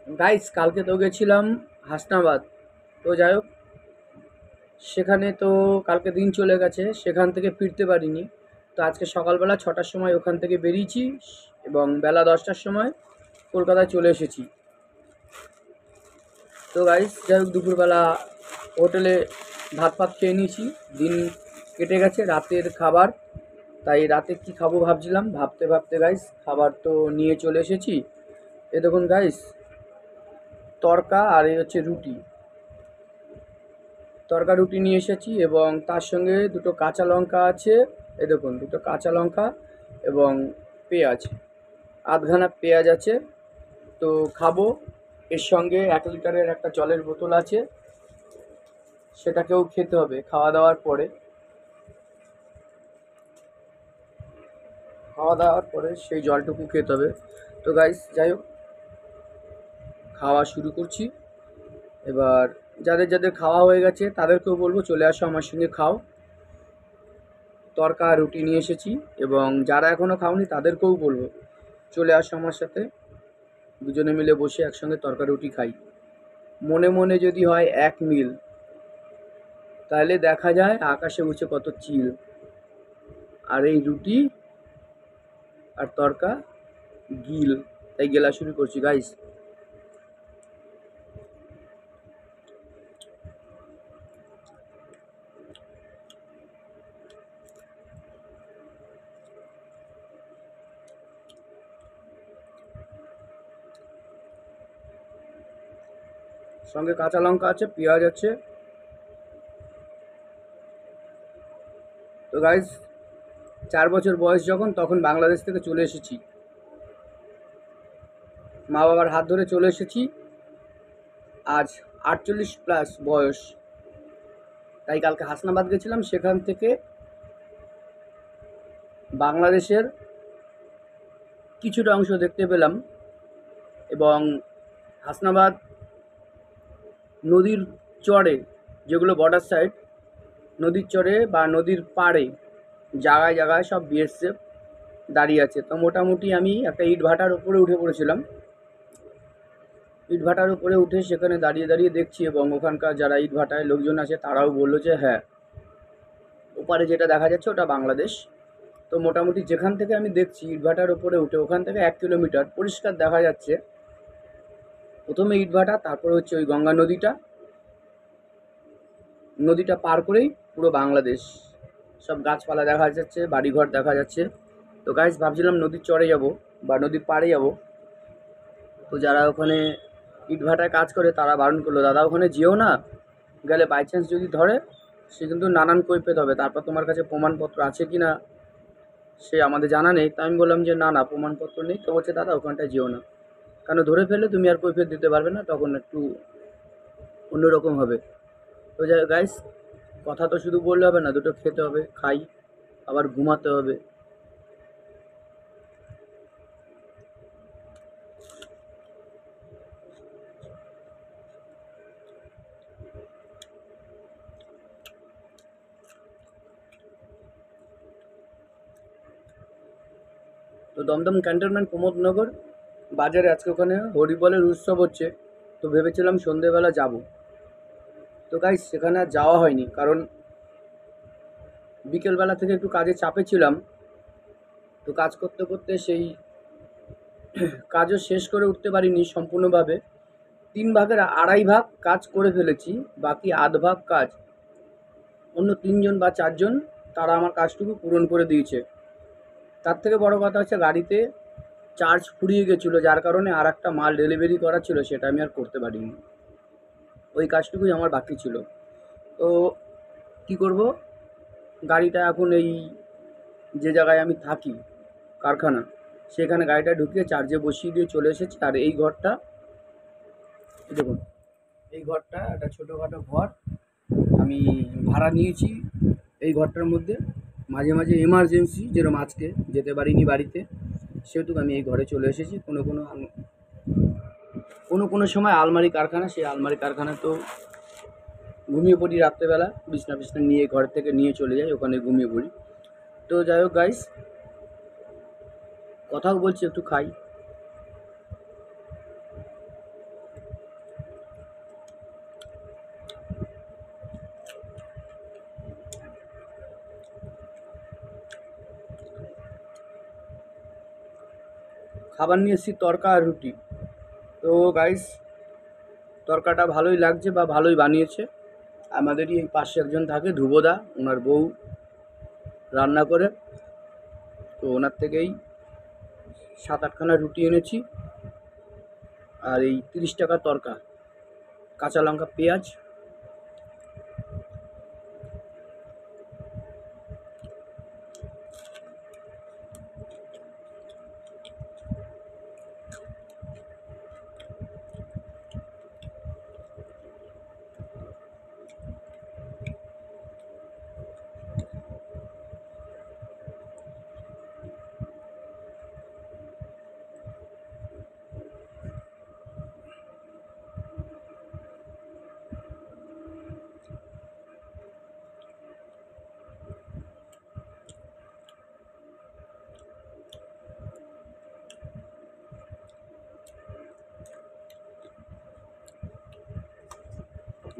Guys কালকে তো গেছিলাম হাসনাবাদ। তো যাই হোক, সেখানে তো কালকে দিন চলে গেছে, সেখান থেকে ফিরতে পারিনি। তো আজকে সকালবেলা 6টার সময় ওখান থেকে বেরিয়েছি এবং বেলা 10টার সময় কলকাতায় চলে এসেছি। তো গাইস যাই হোক, দুপুরবেলা হোটেলে ভাত ফাত খেয়ে নিয়েছি। দিন কেটে গেছে, রাতের খাবার। তাই রাতে কি খাবো ভাবছিলাম, ভাবতে ভাবতে গাইস খাবার তো নিয়ে চলে এসেছি। এ দেখুন গাইস, তড়কা আর এই হচ্ছে রুটি। তড়কা রুটি নিয়ে এসেছি এবং তার সঙ্গে দুটো কাঁচা লঙ্কা আছে। এই দেখুন, দুটো কাঁচা লঙ্কা এবং পেঁয়াজ, আধখানা পেঁয়াজ আছে। তো খাবো। এর সঙ্গে 1 লিটারের একটা জলের বোতল আছে, সেটাকেও খেতে হবে খাওয়া দাওয়ার পরে। খাওয়া দাওয়ার পরে সেই জলটুকু খেতে হবে। তো গাইস যাই হোক, খাওয়া শুরু করছি এবার। যাদের যাদের খাওয়া হয়ে গেছে তাদেরকেও বলবো চলে আসো আমার সঙ্গে খাও। তড়কা আর রুটি নিয়ে এসেছি এবং যারা এখনও খাওনি তাদেরকেও বলবো চলে আসো আমার সাথে, দুজনে মিলে বসে একসঙ্গে তড়কা রুটি খাই। মনে মনে যদি হয় এক মিল, তাহলে দেখা যায় আকাশে উঠছে কত চিল। আর এই রুটি আর তড়কা গিল। তাই গেলা শুরু করছি গাইস। সঙ্গে কাঁচা লঙ্কা আছে, পেঁয়াজ আছে। তো গাইস, 4 বছর বয়স যখন, তখন বাংলাদেশ থেকে চলে এসেছি, মা বাবার হাত ধরে চলে এসেছি। আজ 48+ বয়স। তাই কালকে হাসনাবাদ গেছিলাম, সেখান থেকে বাংলাদেশের কিছুটা অংশ দেখতে পেলাম। এবং হাসনাবাদ নদীর চরে, যেগুলো বর্ডার সাইড, নদীর চরে বা নদীর পাড়ে জায়গায় জায়গায় সব বিএসএফ দাঁড়িয়ে আছে। তো মোটামুটি আমি একটা ইটভাটার উপরে উঠে পড়েছিলাম। ইটভাটার উপরে উঠে সেখানে দাঁড়িয়ে দাঁড়িয়ে দেখছি এবং ওখানকার যারা ইটভাটায় লোকজন আছে তারাও বললো যে হ্যাঁ, ওপারে যেটা দেখা যাচ্ছে ওটা বাংলাদেশ। তো মোটামুটি যেখান থেকে আমি দেখছি ইটভাটার উপরে উঠে, ওখান থেকে 1 কিলোমিটার পরিষ্কার দেখা যাচ্ছে প্রথমে ইটভাটা, তারপরে হচ্ছে ওই গঙ্গা নদীটা। নদীটা পার করেই পুরো বাংলাদেশ, সব গাছপালা দেখা যাচ্ছে, বাড়িঘর দেখা যাচ্ছে। তো গাইস ভাবছিলাম নদীর চরে যাব বা নদীর পাড়ে যাব। তো যারা ওখানে ইটভাটায় কাজ করে তারা বারণ করলো, দাদা ওখানে যেও না, গেলে বাই চান্স যদি ধরে সে কিন্তু নানান কৈফিয়ত হবে, তারপর তোমার কাছে প্রমাণপত্র আছে কি না সে আমাদের জানা নেই। তো আমি বললাম যে না না, প্রমাণপত্র নেই। তো বলছে দাদা ওখানটায় যেও না, কেন ধরে ফেললে তুমি আর কৈফিয়ত দিতে পারবে না, তখন একটু অন্যরকম হবে। তো যাই গাইস, কথা তো শুধু বললে হবে না, দুটো খেতে হবে, খাই, আবার ঘুমাতে হবে। তো দমদম ক্যান্টনমেন্ট প্রমোদনগর বাজারে আজকে ওখানে হরিবলের উৎসব হচ্ছে। তো ভেবেছিলাম সন্ধেবেলা যাব। তো গাইস সেখানে আর যাওয়া হয়নি, কারণ বিকেলবেলা থেকে একটু কাজে চাপে ছিলাম। তো কাজ করতে করতে সেই কাজও শেষ করে উঠতে পারিনি সম্পূর্ণভাবে। 3 ভাগের আড়াই ভাগ কাজ করে ফেলেছি, বাকি আধ ভাগ কাজ অন্য 3জন বা 4জন তারা আমার কাজটুকু পূরণ করে দিয়েছে। তার থেকে বড় কথা হচ্ছে গাড়িতে চার্জ ফুরিয়ে গেছিলো, যার কারণে আর একটা মাল ডেলিভারি করার ছিল, সেটা আমি আর করতে পারিনি। ওই কাজটুকুই আমার বাকি ছিল। তো কী করব, গাড়িটা এখন এই যে জায়গায় আমি থাকি, কারখানা, সেখানে গাড়িটা ঢুকিয়ে চার্জে বসিয়ে দিয়ে চলে এসেছি। আর এই ঘরটা, এই দেখুন, এই ঘরটা একটা ছোটোখাটো ঘর আমি ভাড়া নিয়েছি। এই ঘরটার মধ্যে মাঝে মাঝে এমার্জেন্সি, যেরকম আজকে যেতে পারিনি বাড়িতে, সেহেতু আমি এই ঘরে চলে এসেছি। কোনো কোনো সময় আলমারি কারখানা, সেই আলমারি কারখানা তো ঘুমিয়ে পড়ি রাত্রেবেলা, বিছনা ফিছনা নিয়ে ঘর থেকে নিয়ে চলে যাই, ওখানে ঘুমিয়ে পড়ি। তো যাই হোক গাইস, কথাও বলছি, একটু খাই। খাবার নিয়ে এসেছি তড়কা আর রুটি। তো গাইস, তড়কাটা ভালোই লাগছে বা ভালোই বানিয়েছে। আমাদেরই এই পাশে একজন থাকে ধ্রুবদা, ওনার বউ রান্না করে। তো ওনার থেকেই 7-8খানা রুটি এনেছি, আর এই 30 টাকার তড়কা, কাঁচা লঙ্কা, পেঁয়াজ।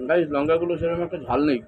গাইস, লঙ্কাগুলো সেরকম একটা ঝাল নেই।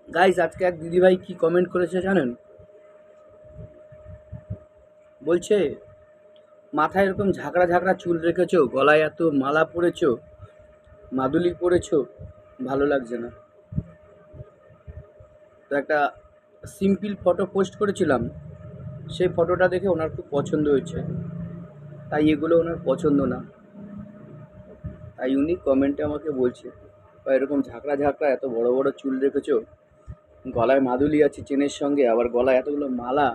গাইস, আজকে এক দিদিভাই কি কমেন্ট করেছে জানেন? বলছে, মাথায় এরকম ঝাঁকড়া ঝাঁকড়া চুল রেখেছো, গলায় এত মালা পরেছো, মাদুলি পরেছো, ভালো লাগছে না। তো একটা সিম্পল ফটো পোস্ট করেছিলাম, সেই ফটোটা দেখে ওনার খুব পছন্দ হয়েছে, তাই এগুলো ওনার পছন্দ না। তাই উনি কমেন্টে আমাকে বলছে, বা এরকম ঝাঁকড়া ঝাঁকড়া এত বড় বড় চুল রেখেছো, গলায় মাদুলি আছে চেনের সঙ্গে, আবার গলায় এতগুলো মালা।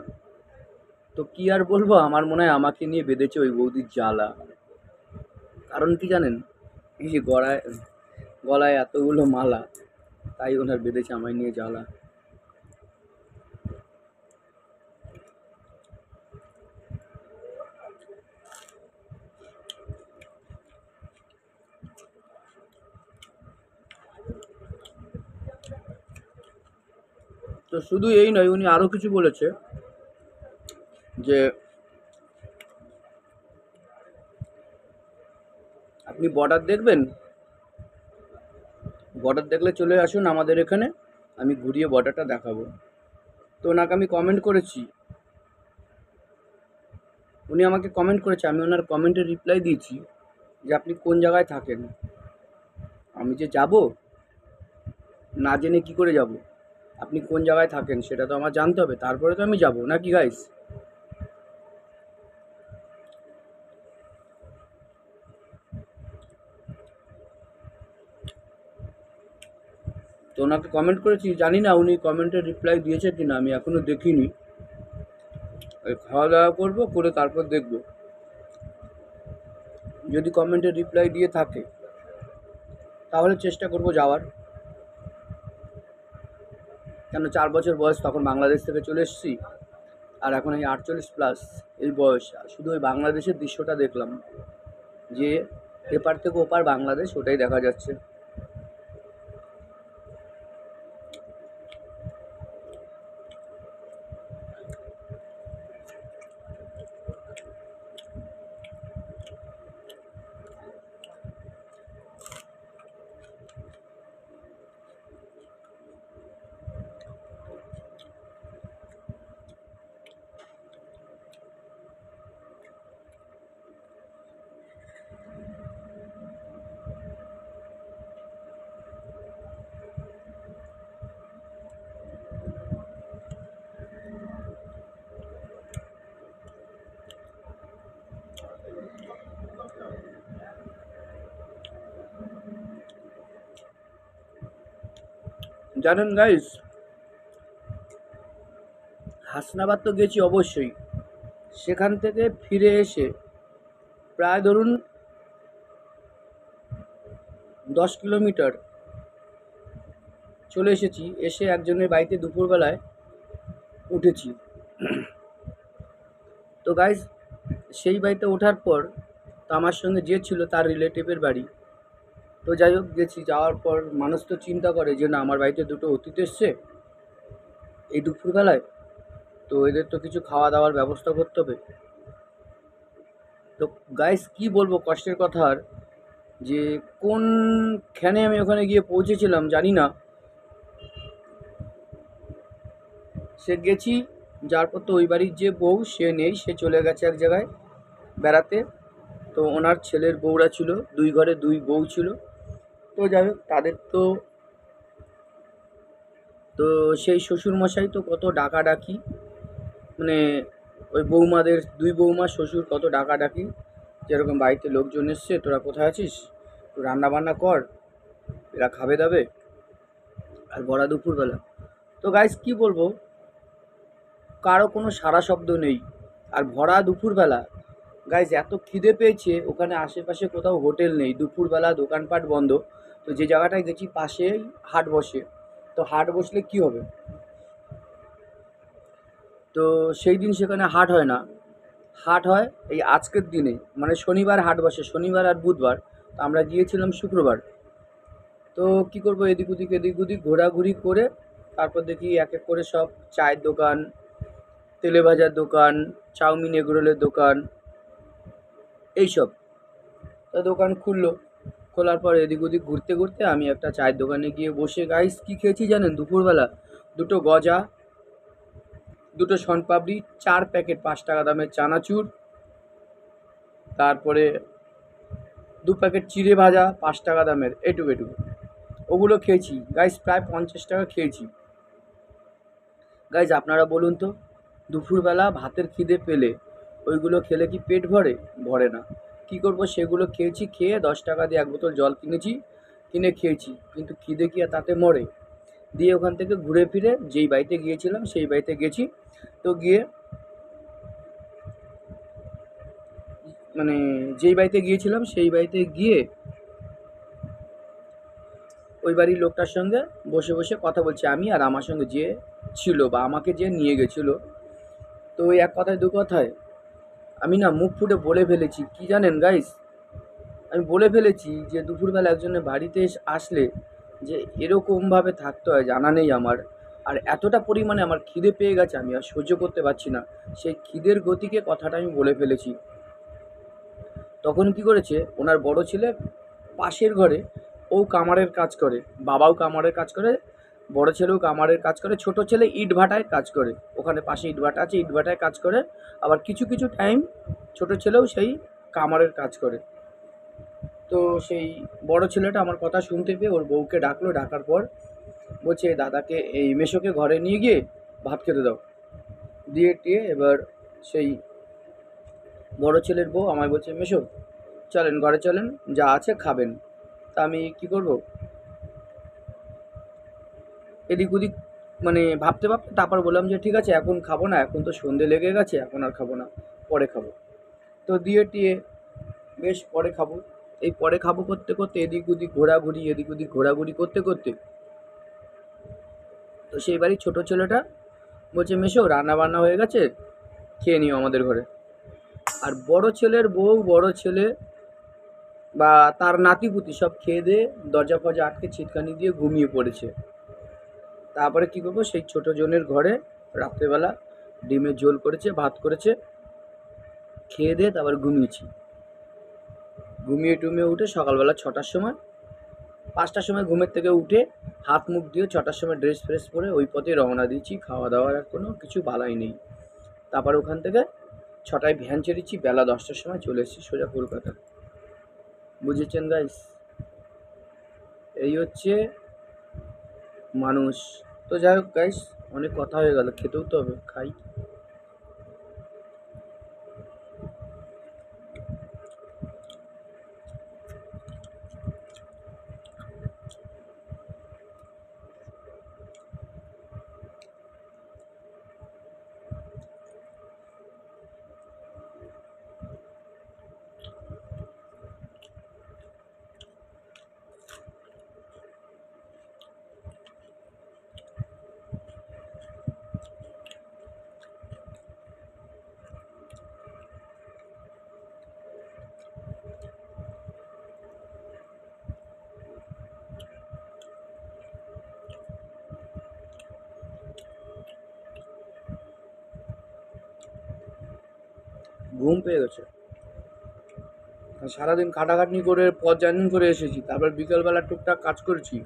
তো কি আর বলবো, আমার মনে হয় আমাকে নিয়ে বেঁধেছে ওই বৌদির জ্বালা। কারণ কি জানেন? এই যে গলায় গলায় এতগুলো মালা, তাই ওনার বেঁধেছে আমায় নিয়ে জ্বালা। তো শুধু এই নয়, উনি আরও কিছু বলেছে যে আপনি বর্ডার দেখবেন, বর্ডার দেখলে চলে আসুন আমাদের এখানে, আমি ঘুরিয়ে বর্ডারটা দেখাবো। তো ওনাকে আমি কমেন্ট করেছি, উনি আমাকে কমেন্ট করেছে, আমি ওনার কমেন্টে রিপ্লাই দিয়েছি যে আপনি কোন জায়গায় থাকেন। আমি যে যাব, না জেনে কি করে যাব? আপনি কোন জায়গায় থাকেন সেটা তো আমার জানতে হবে, তারপরে তো আমি যাব, নাকি গাইস? তো ওনাকে কমেন্ট করেছি, জানি না উনি কমেন্টে রিপ্লাই দিয়েছে কি না, আমি এখনও দেখিনি। এই খাওয়া দাওয়া করবো, করে তারপর দেখব। যদি কমেন্টে রিপ্লাই দিয়ে থাকে তাহলে চেষ্টা করব যাওয়ার। কেন, 4 বছর বয়স, তখন বাংলাদেশ থেকে চলে এসেছি, আর এখন এই 48+, এই বয়স, আর শুধু ওই বাংলাদেশের দৃশ্যটা দেখলাম, যে এপার থেকে ওপার বাংলাদেশ, ওটাই দেখা যাচ্ছে। জানেন গাইস, হাসনাবাদ তো গেছি অবশ্যই। সেখান থেকে ফিরে এসে প্রায় ধরুন 10 কিলোমিটার চলে এসেছি। এসে একজনের বাড়িতে দুপুরবেলায় উঠেছি। তো গাইস, সেই বাড়িতে ওঠার পর তো আমার সঙ্গে যে ছিল তার রিলেটিভের বাড়ি। তো যাই হোক গেছি, যাওয়ার পর মানুষ তো চিন্তা করে যে না আমার বাড়িতে দুটো অতিথি এসছে এই দুপুরবেলায়, তো এদের তো কিছু খাওয়া দাওয়ার ব্যবস্থা করতে হবে। তো গাইস কি বলবো কষ্টের কথা, আর যে কোনখানে আমি ওখানে গিয়ে পৌঁছেছিলাম জানি না। সে গেছি, যার পর তো ওই বাড়ির যে বউ সে নেই, সে চলে গেছে এক জায়গায় বেড়াতে। তো ওনার ছেলের বউরা ছিল, দুই ঘরে দুই বউ ছিল। তো যাই হোক তাদের তো তো সেই শ্বশুরমশাই তো কত ডাকাডাকি, মানে ওই বৌমাদের দুই বৌমা শ্বশুর কত ডাকাডাকি, যেরকম বাড়িতে লোকজন এসছে, তোরা কোথায় আছিস, তো রান্না বান্না কর, এরা খাবে দাবে। আর ভরা দুপুরবেলা, তো গাইস কি বলবো, কারো কোনো সাড়া শব্দ নেই। আর ভরা দুপুরবেলা গাইস এত খিদে পেয়েছে, ওখানে আশেপাশে কোথাও হোটেল নেই, দুপুরবেলা দোকানপাট বন্ধ। তো যে জায়গাটায় গেছি পাশেই হাট বসে, তো হাট বসলে কি হবে, তো সেই দিন সেখানে হাট হয় না। হাট হয় এই আজকের দিনে, মানে শনিবার হাট বসে, শনিবার আর বুধবার। তো আমরা গিয়েছিলাম শুক্রবার। তো কি করব, এদিক ওদিক এদিক ওদিক ঘোরাঘুরি করে তারপর দেখি এক এক করে সব চায়ের দোকান, তেলে ভাজার দোকান, চাউমিন এগরোলের দোকান, এইসব তো দোকান খুললো। খোলার পর এদিক ওদিক ঘুরতে ঘুরতে আমি একটা চায়ের দোকানে গিয়ে বসে গাইস কী খেয়েছি জানেন দুপুরবেলা, দুটো গজা, দুটো শনপাপড়ি, 4 প্যাকেট 5 টাকা দামের চানাচুর, তারপরে 2 প্যাকেট চিড়ে ভাজা 5 টাকা দামের, এটুকু এটুকু ওগুলো খেয়েছি গাইস, প্রায় 50 টাকা খেয়েছি। গাইজ আপনারা বলুন তো, দুপুরবেলা ভাতের খিদে পেলে ওইগুলো খেলে কি পেট ভরে? ভরে না। কী করব, সেগুলো খেয়েছি, খেয়ে 10 টাকা দিয়ে এক বোতল জল কিনেছি, কিনে খেয়েছি, কিন্তু খিদে কি আর তাতে মরে? দিয়ে ওখান থেকে ঘুরে ফিরে যেই বাড়িতে গিয়েছিলাম সেই বাড়িতে গেছি। তো গিয়ে মানে যেই বাড়িতে গিয়েছিলাম সেই বাড়িতে গিয়ে ওই বাড়ির লোকটার সঙ্গে বসে বসে কথা বলছি আমি, আর আমার সঙ্গে যে ছিল বা আমাকে যে নিয়ে গেছিলো। তো ওই এক কথায় দু কথায় আমি না মুখ ফুটে বলে ফেলেছি, কি জানেন গাইস, আমি বলে ফেলেছি যে দুপুরবেলা একজনের বাড়িতে আসলে যে এরকমভাবে থাকতে হয় জানা নেই আমার। আর এতটা পরিমাণে আমার খিদে পেয়ে গেছে আমি আর সহ্য করতে পারছি না, সেই খিদের গতিকে কথাটা আমি বলে ফেলেছি। তখন কি করেছে, ওনার বড় ছেলে পাশের ঘরে, ও কামারের কাজ করে, বাবাও কামারের কাজ করে, বড় ছেলেও কামারের কাজ করে, ছোট ছেলে ইটভাটায় কাজ করে, ওখানে পাশে ইটভাটা আছে, ইটভাটায় কাজ করে। আবার কিছু কিছু টাইম ছোট ছেলেও সেই কামারের কাজ করে। তো সেই বড় ছেলেটা আমার কথা শুনতে পেয়ে ওর বউকে ডাকলো, ডাকার পর বলছে দাদাকে এই মেশোকে ঘরে নিয়ে গিয়ে ভাত খেতে দাও। দিয়ে টিয়ে এবার সেই বড় ছেলের বউ আমায় বলছে, মেশো চলেন ঘরে চলেন, যা আছে খাবেন। তা আমি কি করব, এদিক ওদিক মানে ভাবতে ভাবতে তারপর বললাম যে ঠিক আছে এখন খাবো না, এখন তো সন্ধে লেগে গেছে, এখন আর খাবো না, পরে খাবো। তো দিয়ে টিয়ে বেশ পরে খাবো, এই পরে খাবো করতে করতে এদিক ওদিক ঘোরাঘুরি, এদিক ওদিক ঘোরাঘুরি করতে করতে তো সেই বাড়ির ছোটো ছেলেটা বলছে, মেশো রান্না বান্না হয়ে গেছে, খেয়ে নিও আমাদের ঘরে। আর বড় ছেলের বউ, বড় ছেলে বা তার নাতিপুতি সব খেয়ে দিয়ে দরজা ফরজা আটকে ছিটকানি দিয়ে ঘুমিয়ে পড়েছে। তারপরে কী করবো, সেই ছোটো জনের ঘরে রাত্রেবেলা ডিমের ঝোল করেছে, ভাত করেছে, খেয়ে দিয়ে তারপর ঘুমিয়েছি। ঘুমিয়ে টুমিয়ে উঠে সকালবেলা 6টার সময়, 5টার সময় ঘুমের থেকে উঠে হাত মুখ দিয়ে 6টার সময় ড্রেস ফ্রেস পরে ওই পথে রওনা দিয়েছি। খাওয়া দাওয়ার আর কোনো কিছু বালাই নেই। তারপর ওখান থেকে 6টায় ভ্যান ছেড়েছি, বেলা 10টার সময় চলে এসেছি সোজা কলকাতা। বুঝেছেন গাইস, এই হচ্ছে মানুষ। তো যাই হোক গাইস, অনেক কথা হয়ে গেল, খেতেও তো হবে, খাই। ঘুম পেয়ে গেছে। সারাদিন খাটাখাটনি করে পথ জার্নি করে এসেছি, তারপর বিকেলবেলা টুকটাক কাজ করেছি,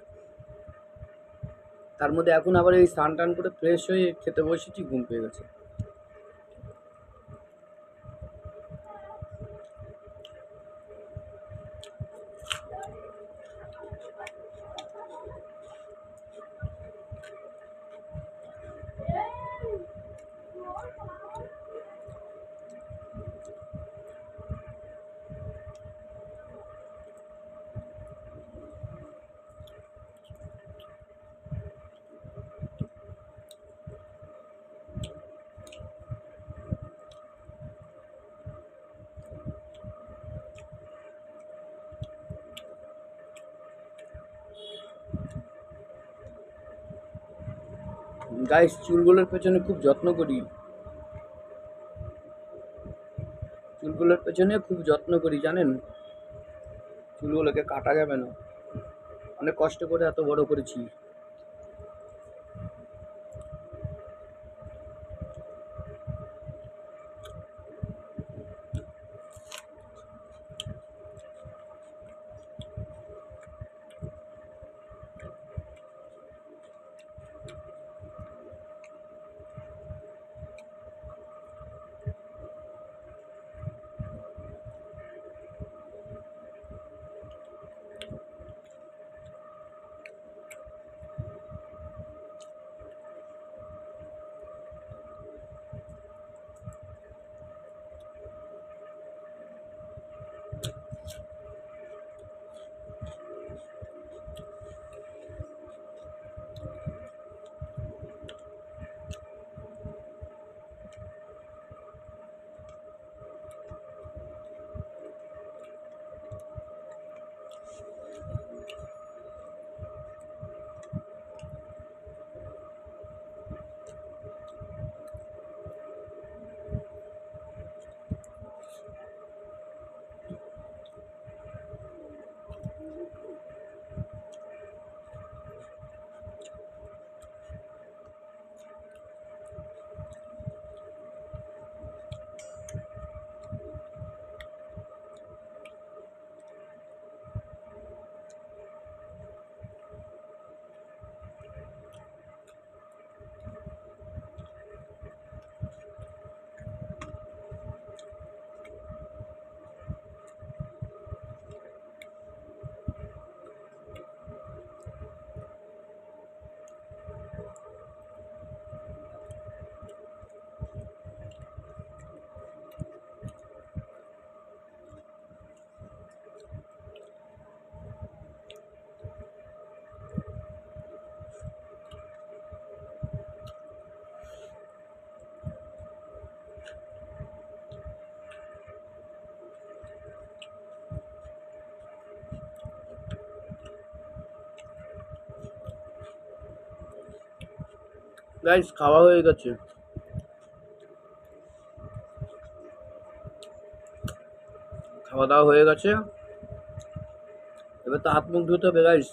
তার মধ্যে এখন আবার এই স্নান টান করে ফ্রেশ হয়ে খেতে বসেছি, ঘুম পেয়ে গেছে। গাইস, চুলগুলোর পেছনে খুব যত্ন করি, চুলগুলোর পেছনে খুব যত্ন করি জানেন। চুলগুলোকে কাটা যাবে না, অনেক কষ্ট করে এত বড় করেছি। গাইস, খাওয়া হয়ে গেছে, খাওয়া দাওয়া হয়ে গেছে, এবার তো হাত মুখ ধুতে হবে গাইস।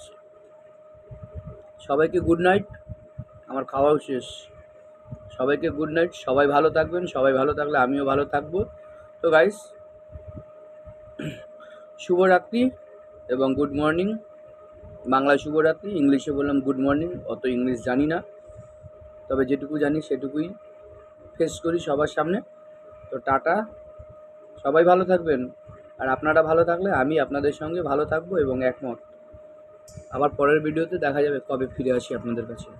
সবাইকে গুড নাইট, আমার খাওয়াও শেষ। সবাইকে গুড নাইট, সবাই ভালো থাকবেন, সবাই ভালো থাকলে আমিও ভালো থাকবো। তো গাইস, শুভরাত্রি এবং গুড মর্নিং। বাংলায় শুভরাত্রি, ইংলিশে বললাম গুড মর্নিং, অত ইংলিশ জানি না, তবে যেটুকু জানি সেটুকুই ফেস করি সবার সামনে। তো টাটা, সবাই ভালো থাকবেন, আর আপনারা ভালো থাকলে আমি আপনাদের সঙ্গে ভালো থাকবো এবং একমত। আবার পরের ভিডিওতে দেখা যাবে কবে ফিরে আসি আপনাদের কাছে।